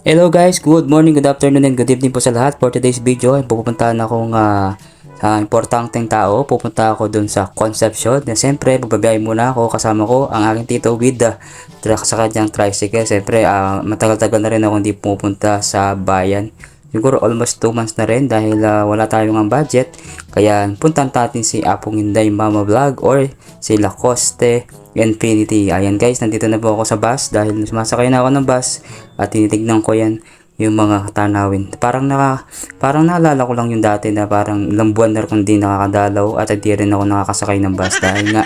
Hello guys, good morning, good afternoon, and good evening po sa lahat. For today's video ay pupuntahan akong importanteng tao. Pupunta ako dun sa Concepcion. Na siyempre, magbabiyahe muna ako. Kasama ko ang aking tito with sa kanyang tricycle. Siyempre, matagal-tagal na rin ako hindi pupunta sa bayan. Siguro almost 2 months na rin dahil wala tayong ang budget. Kaya puntahan natin si Apong Inday Mama Vlog or si Lacoste Infinity. Ayan guys, nandito na po ako sa bus dahil sumasakay na ako ng bus at tinitignan ko yan yung mga tanawin. Parang naalala ko lang yung dati na parang ilang buwan na rin hindi nakakadalaw at hindi rin ako nakakasakay ng bus dahil nga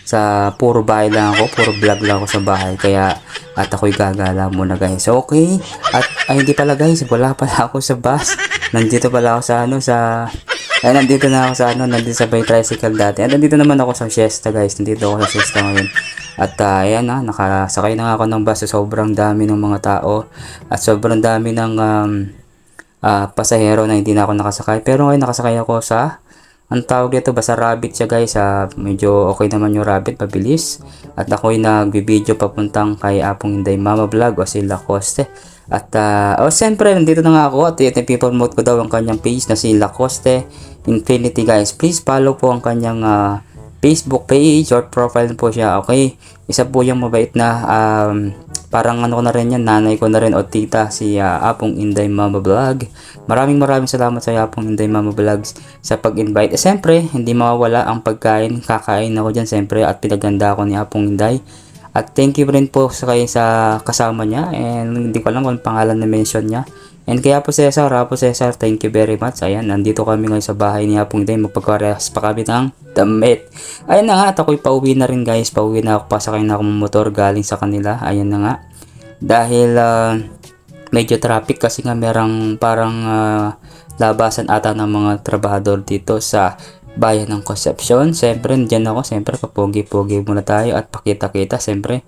sa puro bahay lang ako, puro vlog lang ako sa bahay. Kaya at ako'y gagala muna guys. Okay. At hindi pala guys, wala pala ako sa bus. Nandito pala ako nandito na ako nandito sa may tricycle dati. At nandito naman ako sa siesta guys. Nandito ako sa siesta ngayon. At ayan nakasakay na ako ng bus. Sobrang dami ng mga tao. At sobrang dami ng pasahero na hindi na ako nakasakay. Pero ngayon nakasakay ako sa ang tawag dito basta rabbit siya guys. Medyo okay naman yung rabbit, mabilis. At ako'y nagbibideo papuntang kay Apong Inday Mama Vlog o si Lacoste. At siyempre nandito na nga ako at people promote ko daw ang kanyang page na si Lacoste Infinity guys. Please follow po ang kanyang Facebook page or profile po siya. Okay, isa po yung mabait na parang ano ko na rin yan, nanay ko na rin o tita, si Apong Inday Mama Vlog. Maraming salamat sa Apong Inday Mama Vlog sa pag-invite. Siyempre, hindi mawawala ang pagkain. Kakain ako dyan siyempre at pinaganda ako ni Apong Inday. At thank you rin po sa kasama niya. And hindi ko alam kung pangalan na mention niya. And kaya po Cesar, thank you very much. Ayan, nandito kami ngayon sa bahay ni Apong Inday. Magpagkarehas pa kami ng damit. Ayan na nga, at ako'y pauwi na rin guys. Pauwi na ako, pasakay na ako ng motor galing sa kanila. Ayan na nga. Dahil medyo traffic kasi nga parang labasan ata ng mga trabahador dito sa bayan ng Concepcion. Siyempre, dyan ako. Siyempre, papogi-pogi muna tayo at pakita-kita. Siyempre,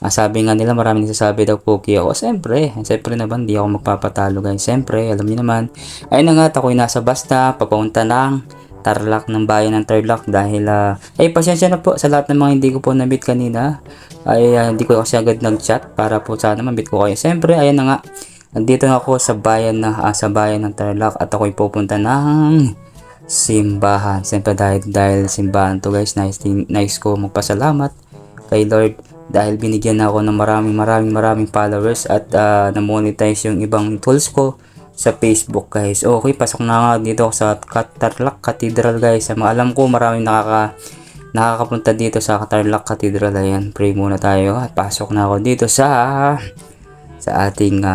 sabi nga nila, maraming nagsasabi daw pogi ako. Siyempre naman, di ako magpapatalo guys. Siyempre, alam niyo naman. Ayun na nga, ako'y nasa basta, papunta ng Tarlac ng bayan ng Tarlac dahil pasensya na po sa lahat ng mga hindi ko po na-meet kanina. Hindi ko kasi agad nag-chat para po sana ma-meet ko kayo. Siyempre, ayan na nga. Nandito na ako sa bayan ng Tarlac at ako'y pupunta ng simbahan. Siyempre dahil simbahan to guys, nice ko magpasalamat kay Lord dahil binigyan ako ng maraming followers at na-monetize yung ibang tools ko sa Facebook guys. Okay, pasok na nga dito sa Tarlac Cathedral guys. Alam ko maraming nakakapunta dito sa Tarlac Cathedral. Ayan, pray muna tayo at pasok na ako dito sa ating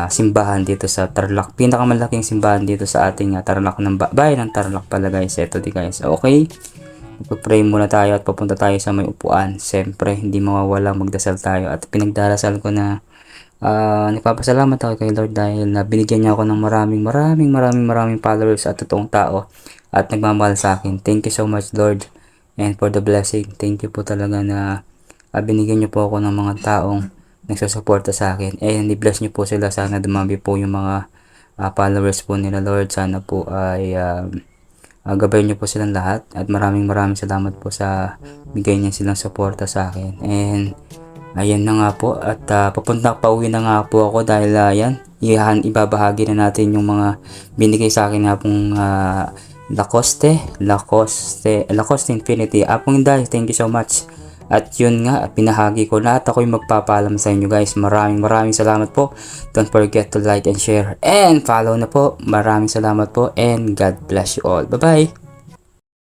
simbahan dito sa Tarlac. Pinakamalaking simbahan dito sa ating Tarlac ng bayan ng Tarlac pala guys. Ito di guys. Okay. Pray muna tayo at papunta tayo sa may upuan. Siyempre, hindi mawawalang magdasal tayo at pinagdarasal ko na nagpapasalamat ako kay Lord dahil binigyan niya ako ng maraming followers at totoong tao at nagmamahal sa akin. Thank you so much Lord and for the blessing. Thank you po talaga na binigyan niyo po ako ng mga taong nagsusuporta sa akin. I-bless niyo po sila. Sana dumami po yung mga followers po nila Lord. Sana po ay gabayan niyo po silang lahat at maraming salamat po sa bigay niya silang suporta sa akin. And ayan na nga po at pauwi na nga po ako dahil ibabahagi na natin yung mga binigay sa akin na pong Lacoste Infinity. Apong Inday, thank you so much. At yun nga, pinahagi ko na at ako'y magpapaalam sa inyo guys. Maraming salamat po. Don't forget to like and share and follow na po. Maraming salamat po and God bless you all. Bye bye.